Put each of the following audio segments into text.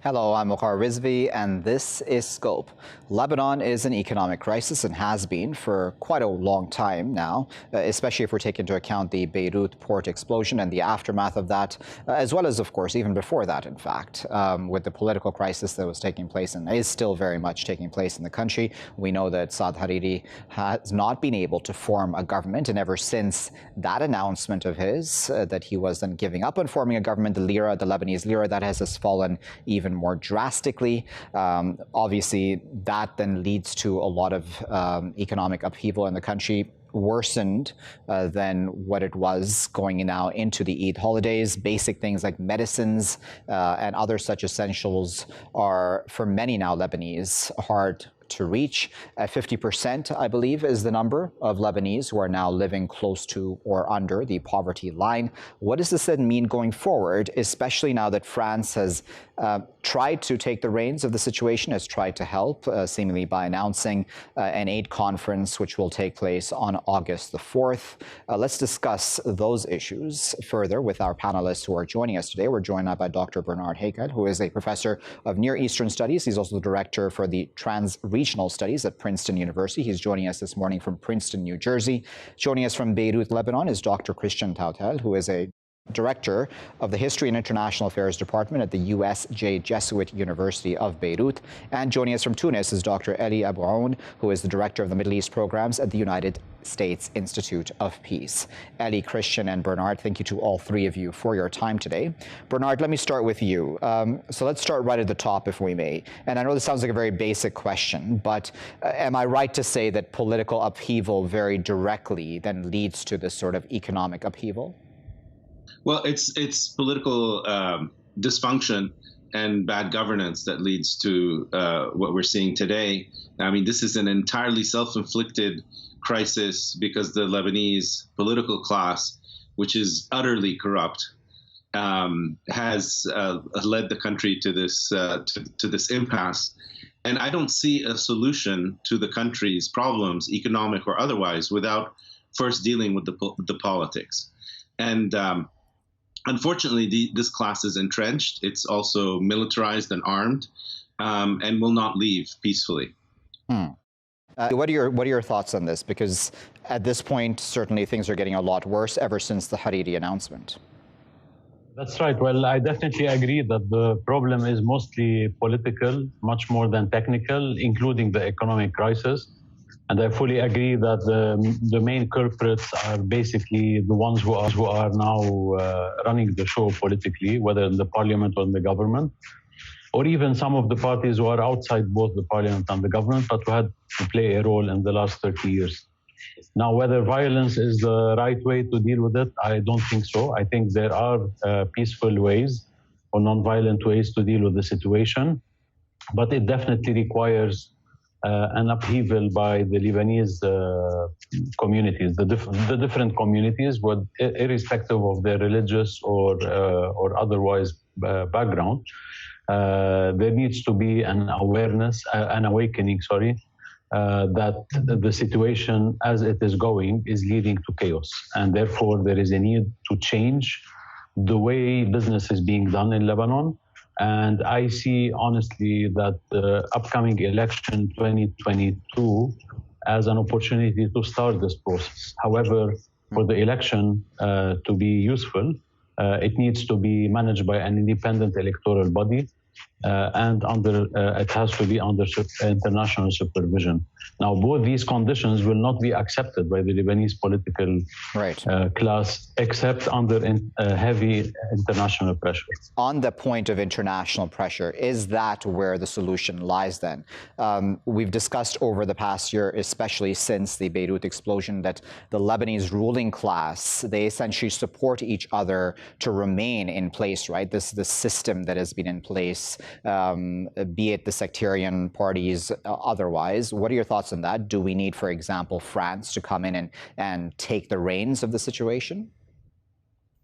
Hello, I'm Mukhar Rizvi, and this is Scope. Lebanon is in economic crisis and has been for quite a long time now, especially if we're taking into account the Beirut port explosion and the aftermath of that, as well as, of course, even before that, in fact, with the political crisis that was taking place and is still very much taking place in the country. We know that Saad Hariri has not been able to form a government, and ever since that announcement of his, that he was then giving up on forming a government, the Lebanese lira, that has fallen even more drastically. Obviously, that then leads to a lot of economic upheaval in the country, worsened than what it was going now into the Eid holidays. Basic things like medicines and other such essentials are, for many now Lebanese, hard to reach. 50%, I believe, is the number of Lebanese who are now living close to or under the poverty line. What does this then mean going forward, especially now that France has tried to take the reins of the situation, has tried to help, seemingly by announcing an aid conference which will take place on August the 4th. Let's discuss those issues further with our panelists who are joining us today. We're joined now by Dr. Bernard Haikal, who is a professor of Near Eastern Studies. He's also the director for the Trans-Regional Studies at Princeton University. He's joining us this morning from Princeton, New Jersey. Joining us from Beirut, Lebanon, is Dr. Christian Tautel, who is a Director of the History and International Affairs Department at the USJ Jesuit University of Beirut. And joining us from Tunis is Dr. Eli Abououn, who is the Director of the Middle East Programs at the United States Institute of Peace. Eli, Christian, and Bernard, thank you to all three of you for your time today. Bernard, let me start with you. So let's start right at the top, if we may. And I know this sounds like a very basic question, but am I right to say that political upheaval very directly then leads to this sort of economic upheaval? Well, it's political dysfunction and bad governance that leads to what we're seeing today. I mean, this is an entirely self-inflicted crisis because the Lebanese political class, which is utterly corrupt, has led the country to this impasse. And I don't see a solution to the country's problems, economic or otherwise, without first dealing with the politics. And unfortunately, this class is entrenched. It's also militarized and armed, and will not leave peacefully. What are your thoughts on this? Because at this point, certainly things are getting a lot worse ever since the Hariri announcement. That's right. Well, I definitely agree that the problem is mostly political, much more than technical, including the economic crisis. And I fully agree that the main culprits are basically the ones who are now running the show politically, whether in the parliament or in the government, or even some of the parties who are outside both the parliament and the government, but who had to play a role in the last 30 years. Now, whether violence is the right way to deal with it, I don't think so. I think there are peaceful ways or non-violent ways to deal with the situation, but it definitely requires an upheaval by the Lebanese communities, the different communities, irrespective of their religious or otherwise background. There needs to be an awareness, an awakening, that the situation as it is going is leading to chaos. And therefore, there is a need to change the way business is being done in Lebanon. And I see, honestly, that the upcoming election 2022 as an opportunity to start this process. However, for the election to be useful, it needs to be managed by an independent electoral body, and it has to be under international supervision. Now, both these conditions will not be accepted by the Lebanese political class, except under heavy international pressure. On the point of international pressure, is that where the solution lies then? We've discussed over the past year, especially since the Beirut explosion, that the Lebanese ruling class, they essentially support each other to remain in place, right? This system that has been in place, be it the sectarian parties otherwise. What are your thoughts on that? Do we need, for example, France to come in and take the reins of the situation?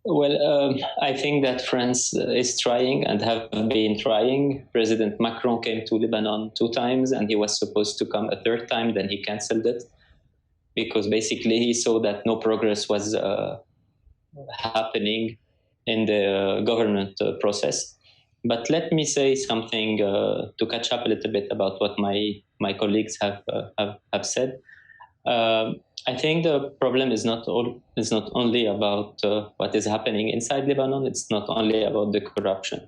Well, I think that France is trying and have been trying. President Macron came to Lebanon 2 times, and he was supposed to come a 3rd time, then he canceled it because basically he saw that no progress was happening in the government process. But let me say something to catch up a little bit about what my colleagues have said. I think the problem is not only about what is happening inside Lebanon. It's not only about the corruption.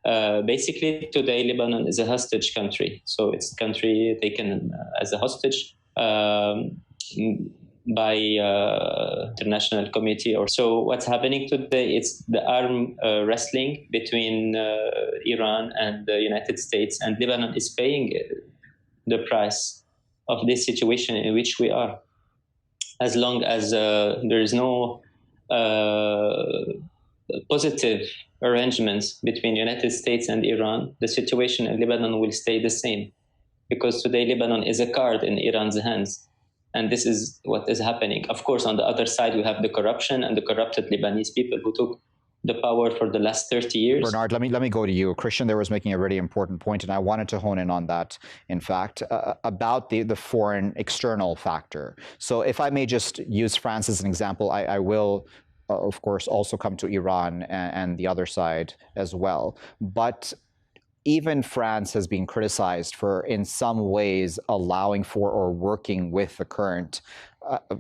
Basically, today Lebanon is a hostage country. So it's a country taken as a hostage by international committee. Or so what's happening today? It's the arm wrestling between Iran and the United States, and Lebanon is paying the price of this situation in which we are. As long as there is no positive arrangements between United States and Iran, the situation in Lebanon will stay the same, because today Lebanon is a card in Iran's hands. And this is what is happening. Of course, on the other side, we have the corruption and the corrupted Lebanese people who took the power for the last 30 years. Bernard, let me go to you. Christian there was making a really important point, and I wanted to hone in on that, in fact, about the foreign external factor. So if I may just use France as an example, I will, of course, also come to Iran and the other side as well. But even France has been criticized for, in some ways, allowing for or working with the current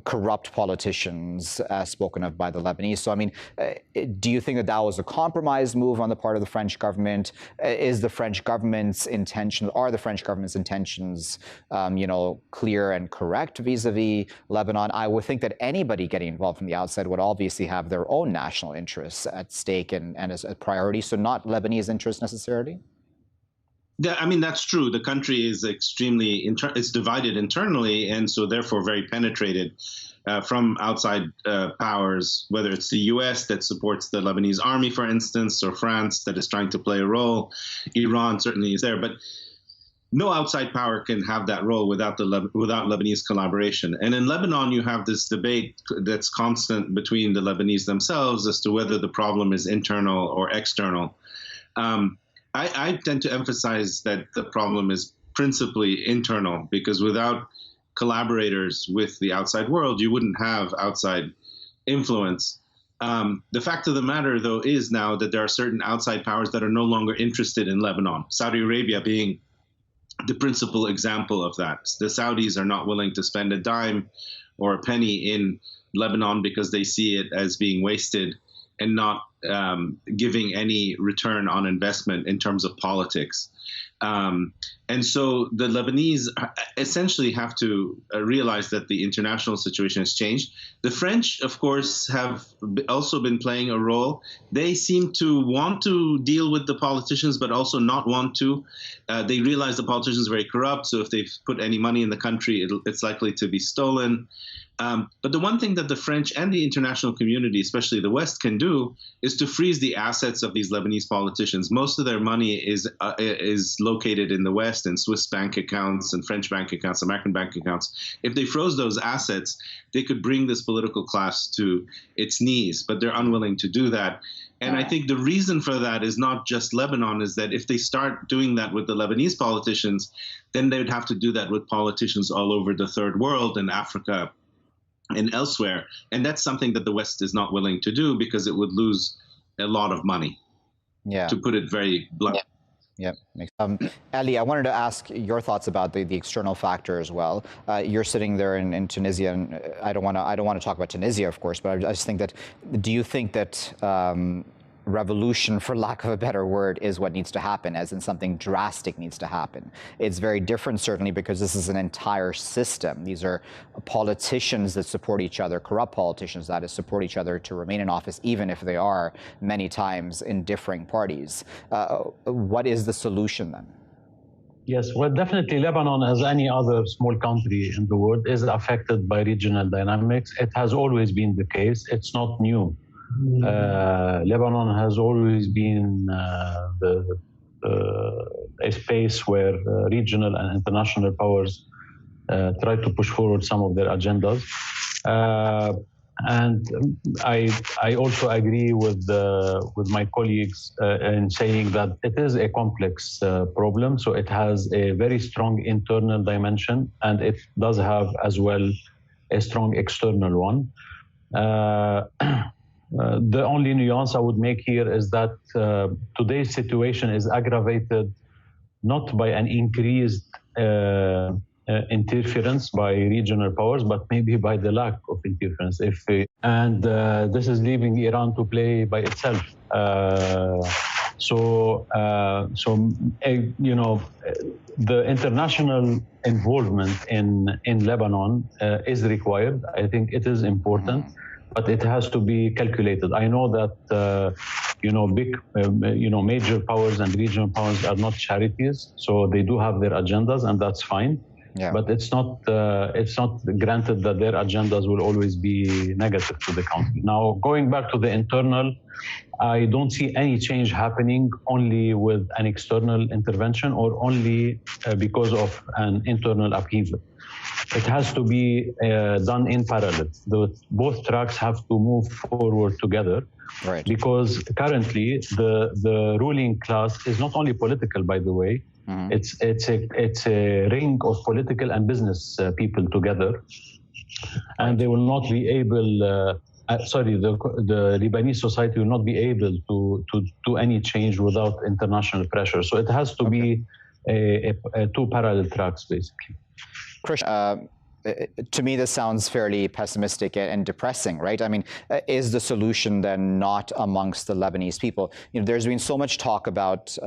corrupt politicians, as spoken of by the Lebanese. So, I mean, do you think that that was a compromised move on the part of the French government? Are the French government's intentions, clear and correct vis-a-vis Lebanon? I would think that anybody getting involved from the outside would obviously have their own national interests at stake and as a priority, so not Lebanese interests necessarily? Yeah, I mean, that's true. The country is extremely, it's divided internally, and so therefore very penetrated from outside powers, whether it's the U.S. that supports the Lebanese army, for instance, or France that is trying to play a role. Iran certainly is there, but no outside power can have that role without Lebanese collaboration. And in Lebanon, you have this debate that's constant between the Lebanese themselves as to whether the problem is internal or external. I tend to emphasize that the problem is principally internal, because without collaborators with the outside world, you wouldn't have outside influence. The fact of the matter, though, is now that there are certain outside powers that are no longer interested in Lebanon, Saudi Arabia being the principal example of that. The Saudis are not willing to spend a dime or a penny in Lebanon because they see it as being wasted and not giving any return on investment in terms of politics. And so the Lebanese essentially have to realize that the international situation has changed. The French, of course, have also been playing a role. They seem to want to deal with the politicians, but also not want to. They realize the politicians are very corrupt, so if they put any money in the country, it's likely to be stolen. But the one thing that the French and the international community, especially the West, can do is to freeze the assets of these Lebanese politicians. Most of their money is located in the West in Swiss bank accounts and French bank accounts, American bank accounts. If they froze those assets, they could bring this political class to its knees, but they're unwilling to do that. And I think the reason for that is not just Lebanon, is that if they start doing that with the Lebanese politicians, then they would have to do that with politicians all over the third world and Africa and elsewhere. And that's something that the West is not willing to do because it would lose a lot of money, to put it very bluntly. Ali, I wanted to ask your thoughts about the external factor as well. You're sitting there in Tunisia, and I don't want to talk about Tunisia, of course, but I just think that, do you think that revolution, for lack of a better word, is what needs to happen, as in something drastic needs to happen? It's very different, certainly, because this is an entire system. These are politicians that support each other, corrupt politicians, that is, support each other to remain in office, even if they are many times in differing parties. What is the solution then? Yes, well, definitely Lebanon, as any other small country in the world, is affected by regional dynamics. It has always been the case. It's not new. Lebanon has always been a space where regional and international powers try to push forward some of their agendas. And I also agree with my colleagues in saying that it is a complex problem. So it has a very strong internal dimension, and it does have as well a strong external one. The only nuance I would make here is that today's situation is aggravated not by an increased interference by regional powers, but maybe by the lack of interference. This is leaving Iran to play by itself. The international involvement in Lebanon is required. I think it is important, but it has to be calculated. I know that major powers and regional powers are not charities, so they do have their agendas, and that's fine. Yeah. But it's not granted that their agendas will always be negative to the country. Now, going back to the internal, I don't see any change happening only with an external intervention or only because of an internal upheaval. It has to be done in parallel. Both tracks have to move forward together. Right. Because currently the ruling class is not only political, by the way. Mm-hmm. It's a ring of political and business people together, and they will not be able. The Lebanese society will not be able to do any change without international pressure. So it has to be a two parallel tracks, basically. Christian, to me, this sounds fairly pessimistic and depressing, right? I mean, is the solution then not amongst the Lebanese people? There's been so much talk about,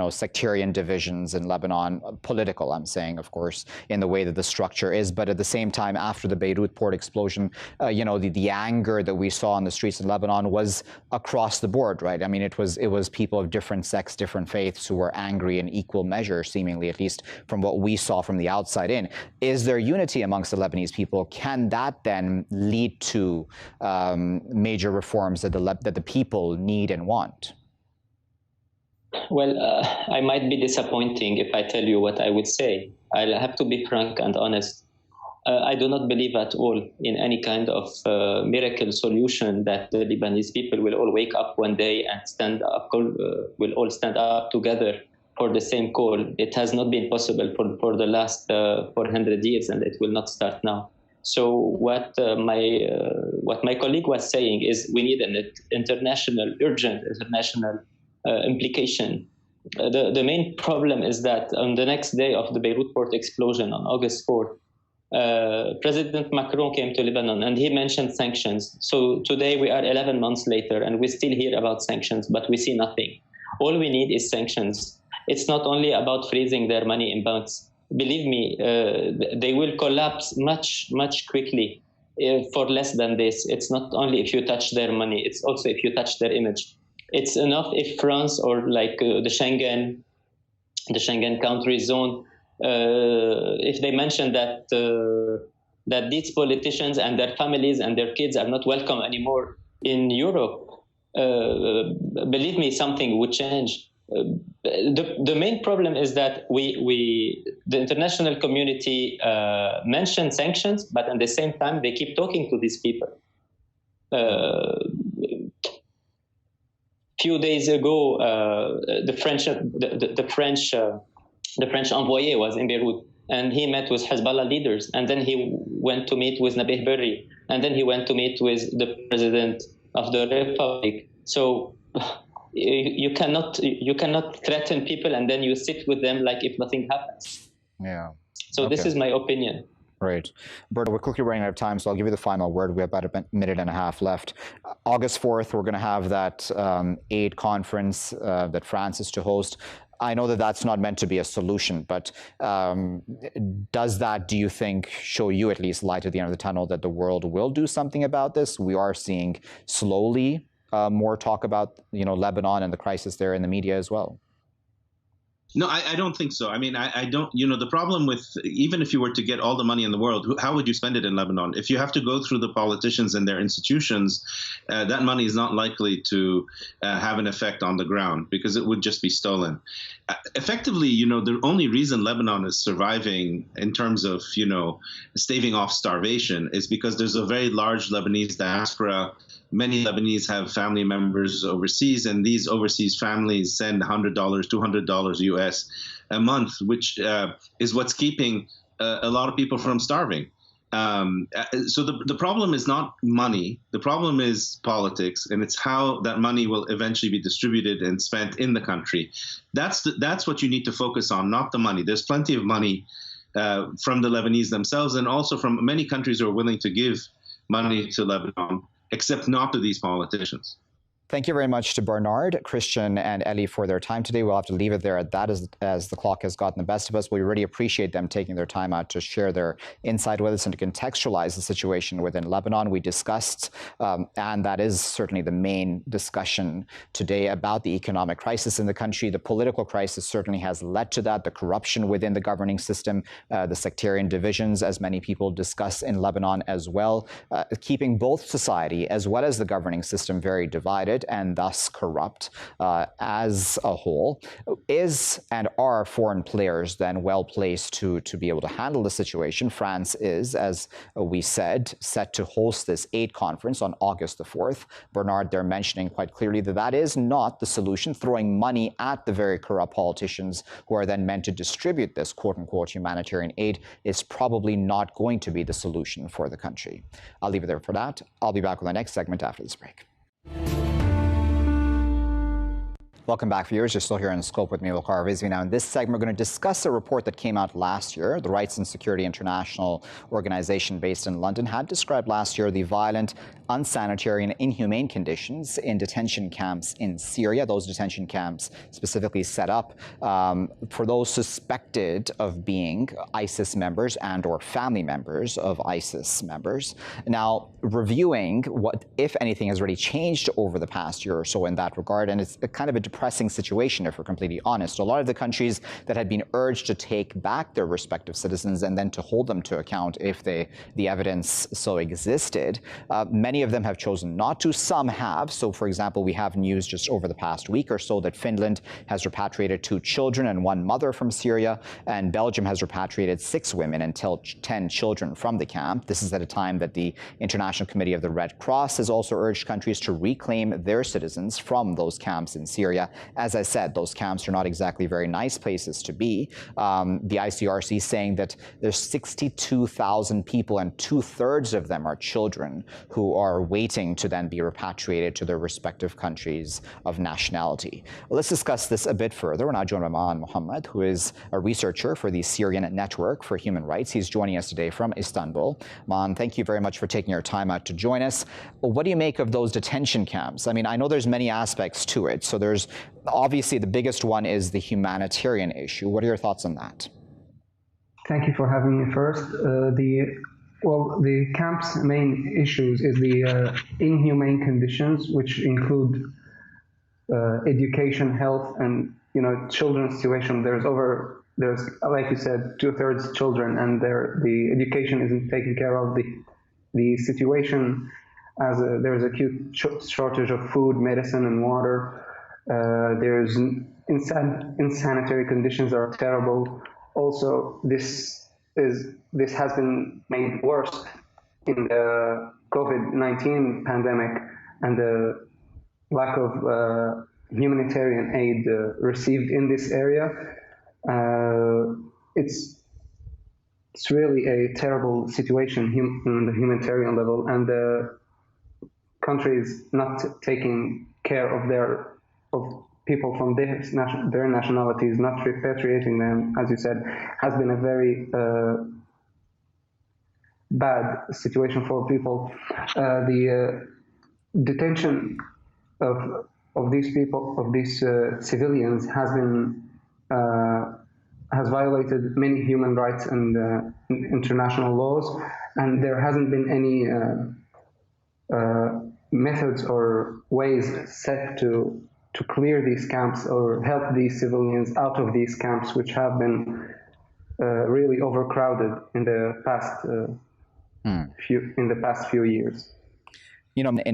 sectarian divisions in Lebanon, political, I'm saying, of course, in the way that the structure is. But at the same time, after the Beirut port explosion, the anger that we saw on the streets in Lebanon was across the board, right? I mean, it was people of different sects, different faiths who were angry in equal measure, seemingly, at least from what we saw from the outside in. Is there unity amongst the Lebanese people? Can that then lead to major reforms that the people need and want? Well, I might be disappointing if I tell you what I would say. I'll have to be frank and honest. I do not believe at all in any kind of miracle solution that the Lebanese people will all wake up one day and will all stand up together for the same call. It has not been possible for the last 400 years, and it will not start now. So what my colleague was saying is we need an urgent international implication. The main problem is that on the next day of the Beirut port explosion on August 4th, President Macron came to Lebanon and he mentioned sanctions. So today we are 11 months later and we still hear about sanctions, but we see nothing. All we need is sanctions. It's not only about freezing their money in banks. Believe me, they will collapse much, much quickly for less than this. It's not only if you touch their money, it's also if you touch their image. It's enough if France or like the Schengen country zone, if they mention that these politicians and their families and their kids are not welcome anymore in Europe, believe me, something would change. The main problem is that the international community mentioned sanctions, but at the same time they keep talking to these people. Few days ago, the French envoyé was in Beirut, and he met with Hezbollah leaders, and then he went to meet with Nabih Berri, and then he went to meet with the president of the Republic. So you cannot threaten people and then you sit with them like if nothing happens. Yeah. So okay. This is my opinion. Right. Berto, we're quickly running out of time, so I'll give you the final word. We have about a minute and a half left. August 4th, we're going to have that aid conference that France is to host. I know that that's not meant to be a solution, but does that, do you think, show you at least light at the end of the tunnel that the world will do something about this? We are seeing slowly more talk about, Lebanon and the crisis there in the media as well. No, I don't think so. I mean, I don't, the problem with, even if you were to get all the money in the world, how would you spend it in Lebanon? If you have to go through the politicians and their institutions, that money is not likely to have an effect on the ground because it would just be stolen. Effectively, the only reason Lebanon is surviving in terms of, staving off starvation is because there's a very large Lebanese diaspora. Many Lebanese have family members overseas, and these overseas families send $100, $200 US a month, which is what's keeping a lot of people from starving. So the problem is not money. The problem is politics, and it's how that money will eventually be distributed and spent in the country. That's what you need to focus on, not the money. There's plenty of money from the Lebanese themselves, and also from many countries who are willing to give money to Lebanon, except not to these politicians. Thank you very much to Bernard, Christian, and Ellie for their time today. We'll have to leave it there at that as the clock has gotten the best of us. We really appreciate them taking their time out to share their insight with us and to contextualize the situation within Lebanon. We discussed, and that is certainly the main discussion today, about the economic crisis in the country. The political crisis certainly has led to that, the corruption within the governing system, the sectarian divisions, as many people discuss in Lebanon as well, keeping both society as well as the governing system very divided and thus corrupt as a whole. Is and are foreign players then well placed to be able to handle the situation? France is, as we said, set to host this aid conference on August the 4th. Bernard, they're mentioning quite clearly that that is not the solution. Throwing money at the very corrupt politicians who are then meant to distribute this quote-unquote humanitarian aid is probably not going to be the solution for the country. I'll leave it there for that. I'll be back with the next segment after this break. Welcome back, viewers. You're still here in Scope with me, Waqar Rizvi. Now, in this segment, we're going to discuss a report that came out last year. The Rights and Security International organization based in London had described last year the violent, unsanitary and inhumane conditions in detention camps in Syria. Those detention camps specifically set up for those suspected of being ISIS members and or family members of ISIS members. Now, reviewing what, if anything, has really changed over the past year or so in that regard, and it's a kind of a depressing situation, if we're completely honest. A lot of the countries that had been urged to take back their respective citizens and then to hold them to account if the evidence so existed, many of them have chosen not to. Some have. So, for example, we have news just over the past week or so that Finland has repatriated 2 children and 1 mother from Syria, and Belgium has repatriated 6 women and 10 children from the camp. This is at a time that the International Committee of the Red Cross has also urged countries to reclaim their citizens from those camps in Syria. As I said, those camps are not exactly very nice places to be. The ICRC saying that there's 62,000 people and 2/3 of them are children who are waiting to then be repatriated to their respective countries of nationality. Well, let's discuss this a bit further. We're now joined by Maan Mohammed, who is a researcher for the Syrian Network for Human Rights. He's joining us today from Istanbul. Maan, thank you very much for taking your time out to join us. What do you make of those detention camps? I mean, I know there's many aspects to it. So there's obviously the biggest one is the humanitarian issue. What are your thoughts on that? Thank you for having me first. The camp's main issues is the inhumane conditions, which include education, health, and children's situation. There's like you said, 2/3 children, and the education isn't taken care of. The situation as there's acute shortage of food, medicine, and water. There's insanitary conditions are terrible. Also, this has been made worse in the COVID-19 pandemic and the lack of humanitarian aid received in this area. It's really a terrible situation on the humanitarian level, and the country is not taking care of people from their nationalities, not repatriating them, as you said, has been a very bad situation for people. The detention of these people, of these civilians, has violated many human rights and international laws, and there hasn't been any methods or ways set to clear these camps or help these civilians out of these camps, which have been really overcrowded in the past few years.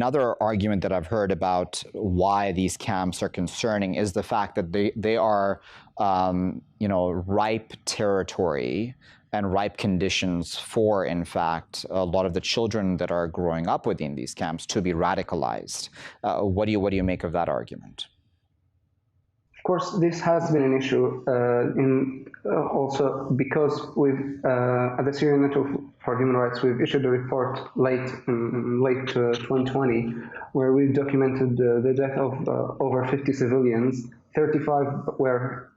Another argument that I've heard about why these camps are concerning is the fact that they are, ripe territory and ripe conditions for, in fact, a lot of the children that are growing up within these camps to be radicalized. What do you make of that argument? course, this has been an issue also because at the Syrian Network for Human Rights, we've issued a report late 2020, where we documented the death of over 50 civilians. 35 were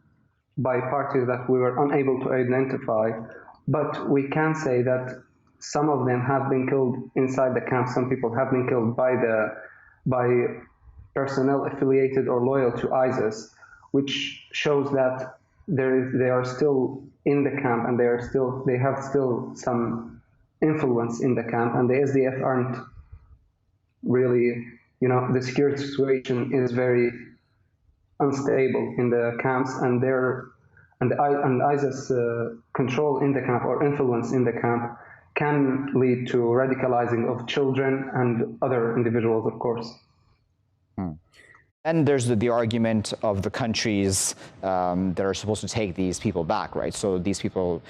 by parties that we were unable to identify, but we can say that some of them have been killed inside the camp. Some people have been killed by personnel affiliated or loyal to ISIS, which shows that they are still in the camp and they have still some influence in the camp, and the SDF aren't really, the security situation is very unstable in the camps, and ISIS control in the camp or influence in the camp can lead to radicalizing of children and other individuals, of course. And there's the argument of the countries that are supposed to take these people back, right? So these people,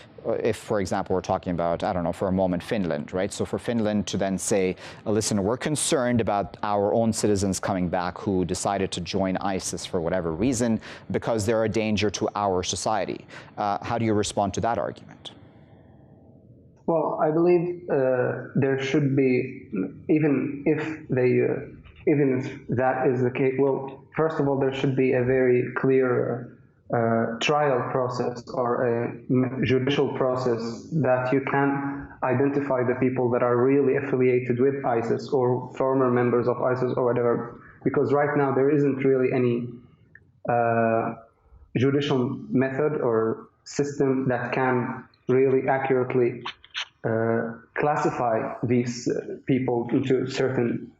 if, for example, we're talking about, I don't know, for a moment, Finland, right? So for Finland to then say, listen, we're concerned about our own citizens coming back who decided to join ISIS for whatever reason because they're a danger to our society. How do you respond to that argument? Well, I believe there should be, even if that is the case, well, first of all, there should be a very clear trial process or a judicial process that you can identify the people that are really affiliated with ISIS or former members of ISIS or whatever, because right now there isn't really any judicial method or system that can really accurately classify these people into certain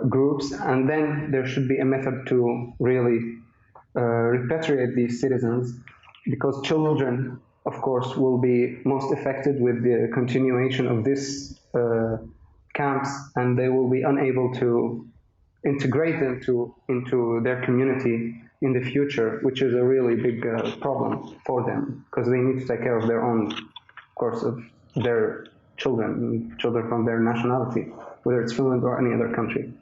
groups, and then there should be a method to really repatriate these citizens, because children, of course, will be most affected with the continuation of this camps, and they will be unable to integrate them into their community in the future, which is a really big problem for them, because they need to take care of their own, of course, of their children from their nationality, whether it's Finland or any other country.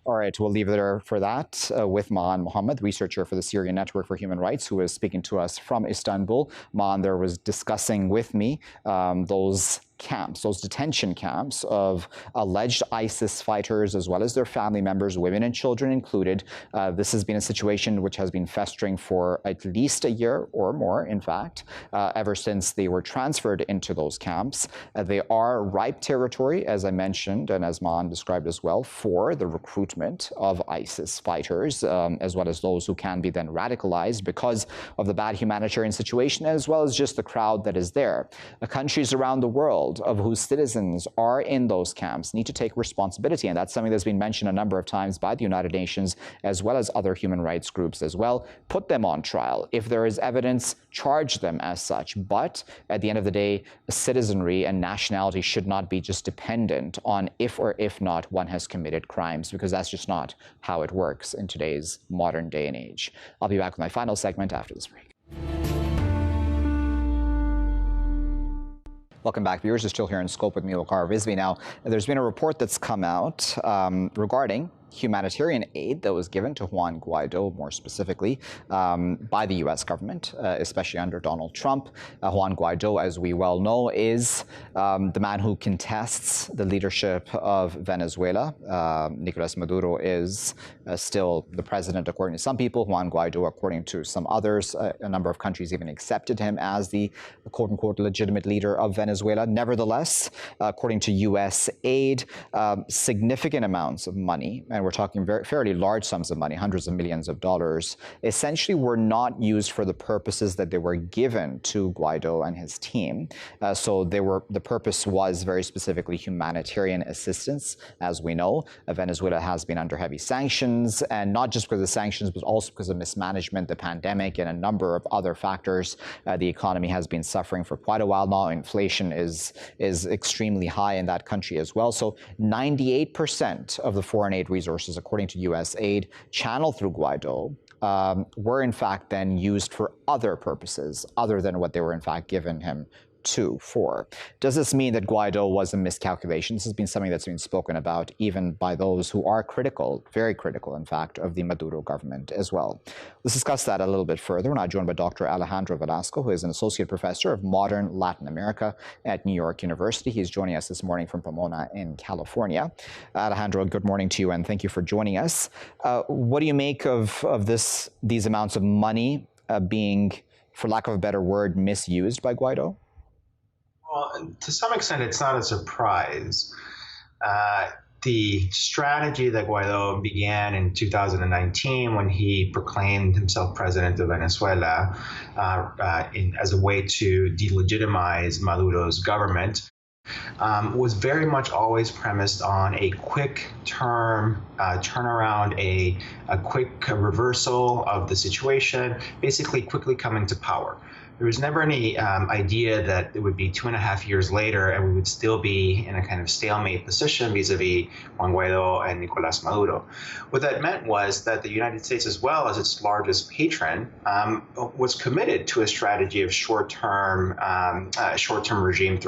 All right, we'll leave it there for that with Maan Mohammed, researcher for the Syrian Network for Human Rights, who is speaking to us from Istanbul. Maan there was discussing with me those camps, those detention camps of alleged ISIS fighters, as well as their family members, women and children included. This has been a situation which has been festering for at least a year or more, in fact, ever since they were transferred into those camps. They are ripe territory, as I mentioned, and as Maan described as well, for the recruitment of ISIS fighters, as well as those who can be then radicalized because of the bad humanitarian situation, as well as just the crowd that is there. Countries around the world of whose citizens are in those camps need to take responsibility, and that's something that's been mentioned a number of times by the United Nations, as well as other human rights groups as well. Put them on trial. If there is evidence, charge them as such. But at the end of the day, citizenry and nationality should not be just dependent on if or if not one has committed crimes, because that's just not how it works in today's modern day and age. I'll be back with my final segment after this break. Welcome back, viewers. You're still here in Scope with me, Waqar Rizvi. Now, there's been a report that's come out regarding humanitarian aid that was given to Juan Guaido, more specifically, by the U.S. government, especially under Donald Trump. Juan Guaido, as we well know, is the man who contests the leadership of Venezuela. Nicolas Maduro is still the president, according to some people. Juan Guaido, according to some others, a number of countries even accepted him as the quote-unquote legitimate leader of Venezuela. Nevertheless, according to U.S. aid, significant amounts of money, and we're talking fairly large sums of money, hundreds of millions of dollars, essentially were not used for the purposes that they were given to Guaido and his team. So the purpose was very specifically humanitarian assistance. As we know, Venezuela has been under heavy sanctions, and not just because of the sanctions, but also because of mismanagement, the pandemic, and a number of other factors. The economy has been suffering for quite a while now. Inflation is extremely high in that country as well. So 98% of the foreign aid resources, according to U.S. aid, channeled through Guaido, were in fact then used for other purposes other than what they were in fact given him 2 4. Does this mean that Guaido was a miscalculation? This has been something that's been spoken about even by those who are critical, very critical, in fact, of the Maduro government as well. Let's discuss that a little bit further. We're now joined by Dr. Alejandro Velasco, who is an associate professor of modern Latin America at New York University. He's joining us this morning from Pomona in California. Alejandro, good morning to you, and thank you for joining us. What do you make of these amounts of money being, for lack of a better word, misused by Guaido? Well, to some extent, it's not a surprise. The strategy that Guaido began in 2019 when he proclaimed himself president of Venezuela as a way to delegitimize Maduro's government was very much always premised on a quick turnaround, a quick reversal of the situation, basically quickly coming to power. There was never any idea that it would be 2.5 years later and we would still be in a kind of stalemate position vis-a-vis Juan Guaido and Nicolás Maduro. What that meant was that the United States, as well as its largest patron, was committed to a strategy of short-term regime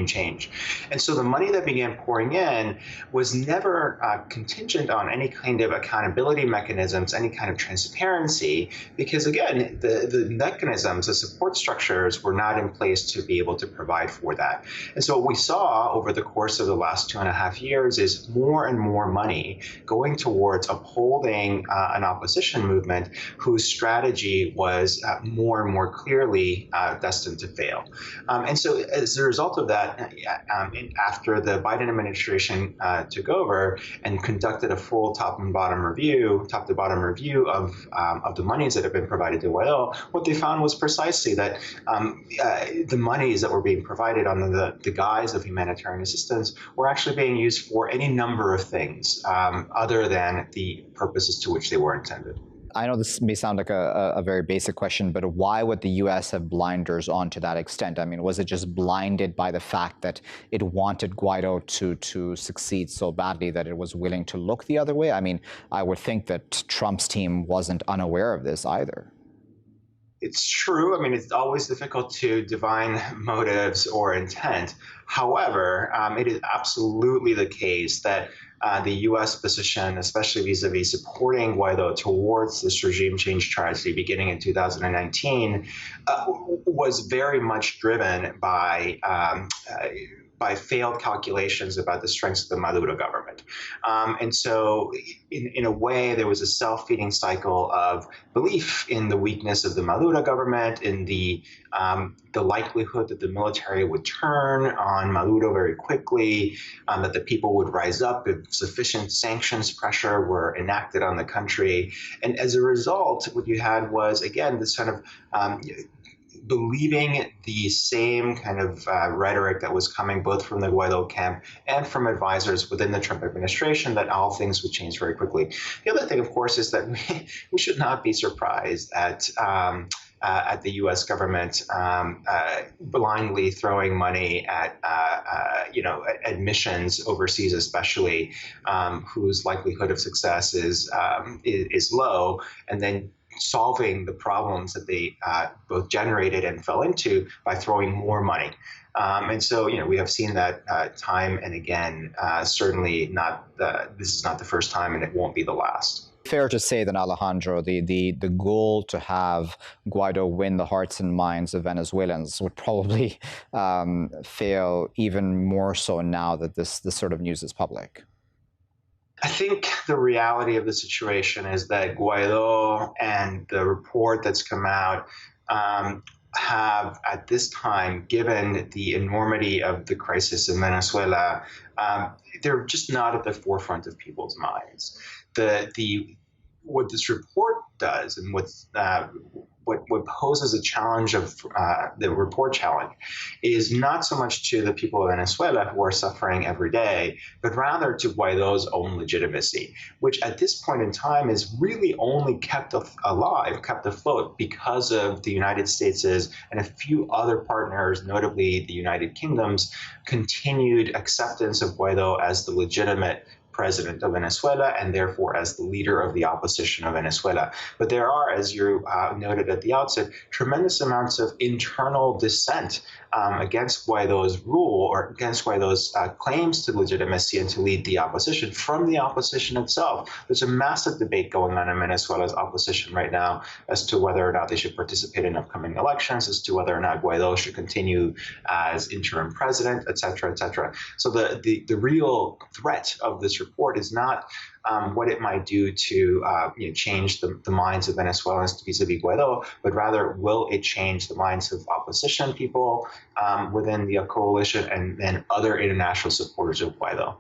change. And so the money that began pouring in was never contingent on any kind of accountability mechanisms, any kind of transparency, because again, the mechanisms, the support structures were not in place to be able to provide for that. And so what we saw over the course of the last 2.5 years is more and more money going towards upholding an opposition movement whose strategy was more and more clearly destined to fail. And so as a result of that, after the Biden administration took over and conducted a full top to bottom review of the monies that have been provided to Guaido, what they found was precisely that the monies that were being provided under the guise of humanitarian assistance were actually being used for any number of things other than the purposes to which they were intended. I know this may sound like a very basic question, but why would the U.S. have blinders on to that extent? I mean, was it just blinded by the fact that it wanted Guaido to succeed so badly that it was willing to look the other way? I mean, I would think that Trump's team wasn't unaware of this either. It's true. I mean, it's always difficult to divine motives or intent. However, it is absolutely the case that the U.S. position, especially vis-a-vis supporting Guaido towards this regime change strategy beginning in 2019, was very much driven by failed calculations about the strengths of the Maduro government. And so in a way, there was a self-feeding cycle of belief in the weakness of the Maduro government, in the likelihood that the military would turn on Maduro very quickly, that the people would rise up if sufficient sanctions pressure were enacted on the country. And as a result, what you had was, again, this kind of believing the same kind of rhetoric that was coming both from the Guaido camp and from advisors within the Trump administration that all things would change very quickly. The other thing, of course, is that we should not be surprised at the U.S. government blindly throwing money at admissions overseas, especially whose likelihood of success is low, and then solving the problems that they both generated and fell into by throwing more money. And so, we have seen that time and again. Certainly not. This is not the first time, and it won't be the last. Fair to say then, Alejandro, the goal to have Guaido win the hearts and minds of Venezuelans would probably fail even more so now that this sort of news is public. I think the reality of the situation is that Guaido and the report that's come out have, at this time, given the enormity of the crisis in Venezuela, they're just not at the forefront of people's minds. What this report does, and what poses a challenge of the report challenge, is not so much to the people of Venezuela who are suffering every day, but rather to Guaido's own legitimacy, which at this point in time is really only kept alive, kept afloat because of the United States' and a few other partners, notably the United Kingdom's, continued acceptance of Guaido as the legitimate president of Venezuela and therefore as the leader of the opposition of Venezuela. But there are, as you noted at the outset, tremendous amounts of internal dissent against Guaido's rule or against Guaido's claims to legitimacy and to lead the opposition from the opposition itself. There's a massive debate going on in Venezuela's opposition right now as to whether or not they should participate in upcoming elections, as to whether or not Guaido should continue as interim president, et cetera, et cetera. So the real threat of this report is not what it might do to change the minds of Venezuelans vis-a-vis Guaido, but rather will it change the minds of opposition people within the coalition and then other international supporters of Guaido.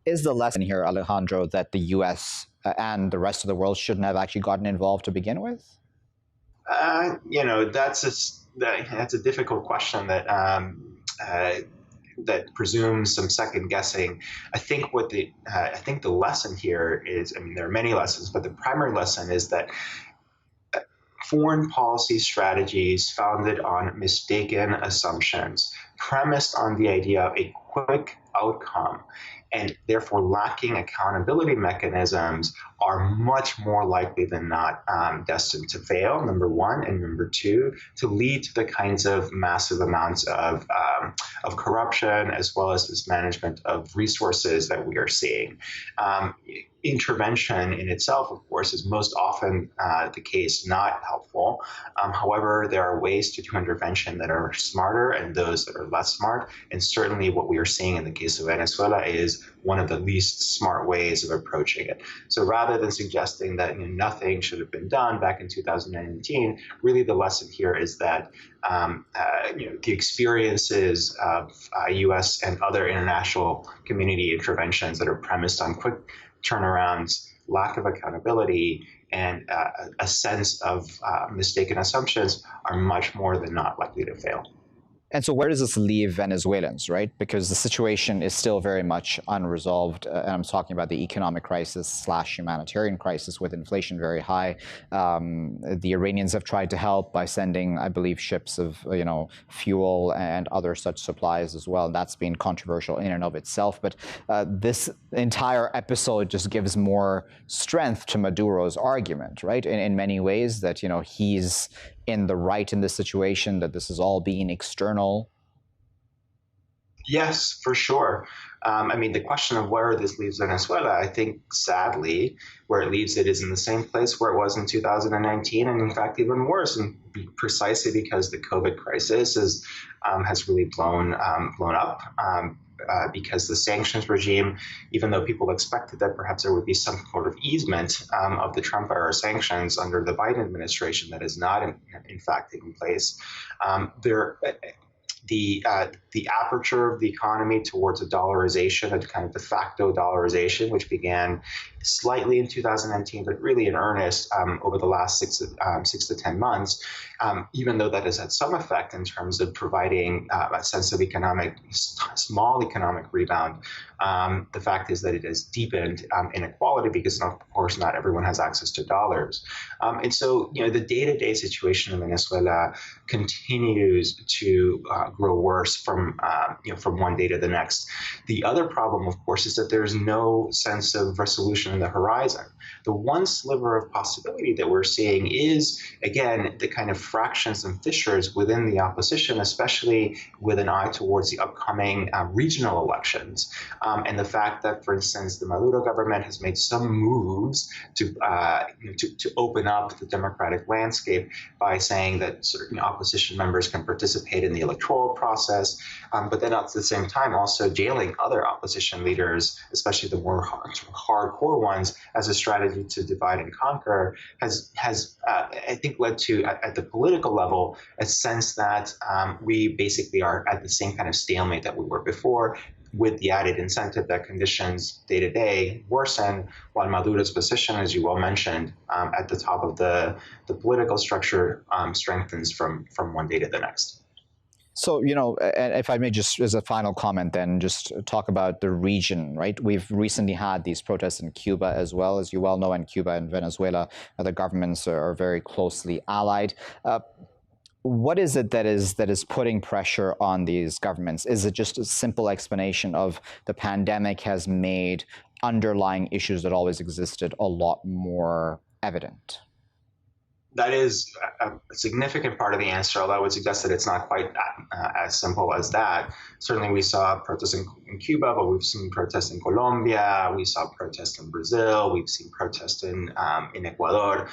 Is the lesson here, Alejandro, that the U.S. And the rest of the world shouldn't have actually gotten involved to begin with? That's a difficult question that presumes some second guessing. I think the lesson here is, there are many lessons, but the primary lesson is that foreign policy strategies founded on mistaken assumptions, premised on the idea of a quick outcome, and therefore lacking accountability mechanisms, are much more likely than not destined to fail, number one, and number two, to lead to the kinds of massive amounts of corruption as well as mismanagement of resources that we are seeing. Intervention in itself, of course, is most often the case not helpful. However, there are ways to do intervention that are smarter and those that are less smart. And certainly what we are seeing in the case of Venezuela is one of the least smart ways of approaching it. So rather than suggesting that nothing should have been done back in 2019, really the lesson here is that the experiences of U.S. and other international community interventions that are premised on quick turnarounds, lack of accountability, and a sense of mistaken assumptions are much more than not likely to fail. And so where does this leave Venezuelans, right? Because the situation is still very much unresolved. And I'm talking about the economic crisis / humanitarian crisis with inflation very high. The Iranians have tried to help by sending, I believe, ships of fuel and other such supplies as well. And that's been controversial in and of itself. But this entire episode just gives more strength to Maduro's argument, right? In many ways that, he's in the right in this situation, that this is all being external? Yes, for sure. The question of where this leaves Venezuela, I think, sadly, where it leaves it is in the same place where it was in 2019, and in fact, even worse, and precisely because the COVID crisis has really blown up. Because the sanctions regime, even though people expected that perhaps there would be some sort of easement of the Trump-era sanctions under the Biden administration, that is not in fact taking place. The aperture of the economy towards a dollarization, a kind of de facto dollarization, which began slightly in 2019, but really in earnest over the last 6 to 10 months, even though that has had some effect in terms of providing a sense of small economic rebound. The fact is that it has deepened inequality because, of course, not everyone has access to dollars. And so, the day-to-day situation in Venezuela continues to grow worse from one day to the next. The other problem, of course, is that there's no sense of resolution in the horizon. The one sliver of possibility that we're seeing is, again, the kind of fractions and fissures within the opposition, especially with an eye towards the upcoming regional elections. And the fact that, for instance, the Maduro government has made some moves to open up the democratic landscape by saying that certain opposition members can participate in the electoral process, but then at the same time also jailing other opposition leaders, especially the more hardcore ones, as a strategy to divide and conquer, has I think led to, at the political level, a sense that we basically are at the same kind of stalemate that we were before, with the added incentive that conditions day-to-day worsen, while Maduro's position, as you well mentioned, at the top of the political structure strengthens from one day to the next. So, and if I may just, as a final comment then, just talk about the region, right? We've recently had these protests in Cuba as well, as you well know, and Cuba and Venezuela, the governments are very closely allied. What is it that is putting pressure on these governments? Is it just a simple explanation of the pandemic has made underlying issues that always existed a lot more evident? That is a significant part of the answer, although I would suggest that it's not quite as simple as that. Certainly, we saw protests in Cuba, but we've seen protests in Colombia. We saw protests in Brazil. We've seen protests in Ecuador.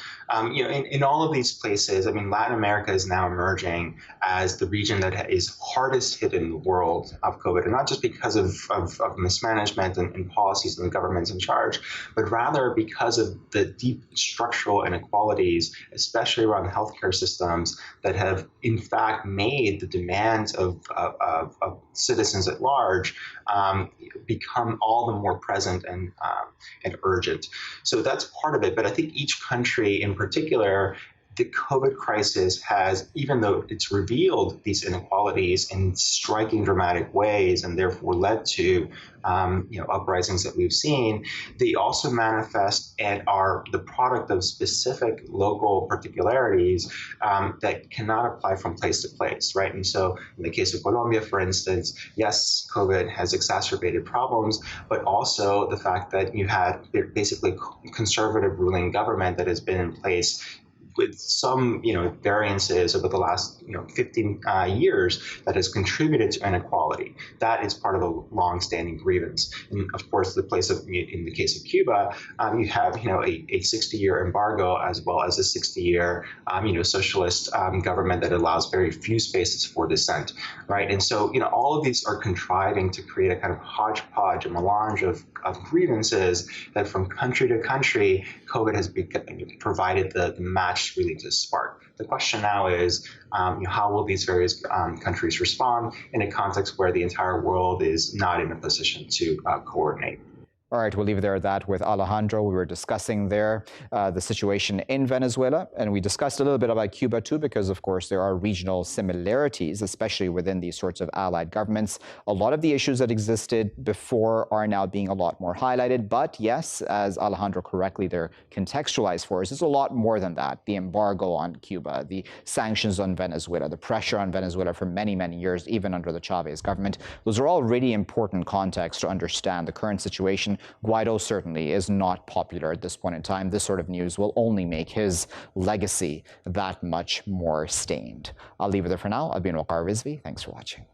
In all of these places, I mean, Latin America is now emerging as the region that is hardest hit in the world of COVID, and not just because of mismanagement and policies and the governments in charge, but rather because of the deep structural inequalities, especially around healthcare systems, that have in fact made the demands of citizens at large become all the more present and urgent. So that's part of it. But I think each country in particular, the COVID crisis has, even though it's revealed these inequalities in striking, dramatic ways, and therefore led to uprisings that we've seen, they also manifest and are the product of specific local particularities that cannot apply from place to place, right? And so in the case of Colombia, for instance, yes, COVID has exacerbated problems, but also the fact that you had basically conservative ruling government that has been in place with some, variances over the last, 15 years that has contributed to inequality. That is part of a long-standing grievance. And of course, in the case of Cuba, you have, a 60-year embargo as well as a 60-year, socialist government that allows very few spaces for dissent, right? And so, all of these are contriving to create a kind of hodgepodge, a melange of grievances that from country to country, COVID has provided the match really to spark. The question now is, how will these various countries respond in a context where the entire world is not in a position to coordinate? All right, we'll leave it there at that with Alejandro. We were discussing there the situation in Venezuela, and we discussed a little bit about Cuba too, because of course there are regional similarities, especially within these sorts of allied governments. A lot of the issues that existed before are now being a lot more highlighted, but yes, as Alejandro correctly there contextualized for us, it's a lot more than that. The embargo on Cuba, the sanctions on Venezuela, the pressure on Venezuela for many, many years, even under the Chavez government. Those are all really important contexts to understand the current situation. Guaido certainly is not popular at this point in time. This sort of news will only make his legacy that much more stained. I'll leave it there for now. I've been Waqar Rizvi. Thanks for watching.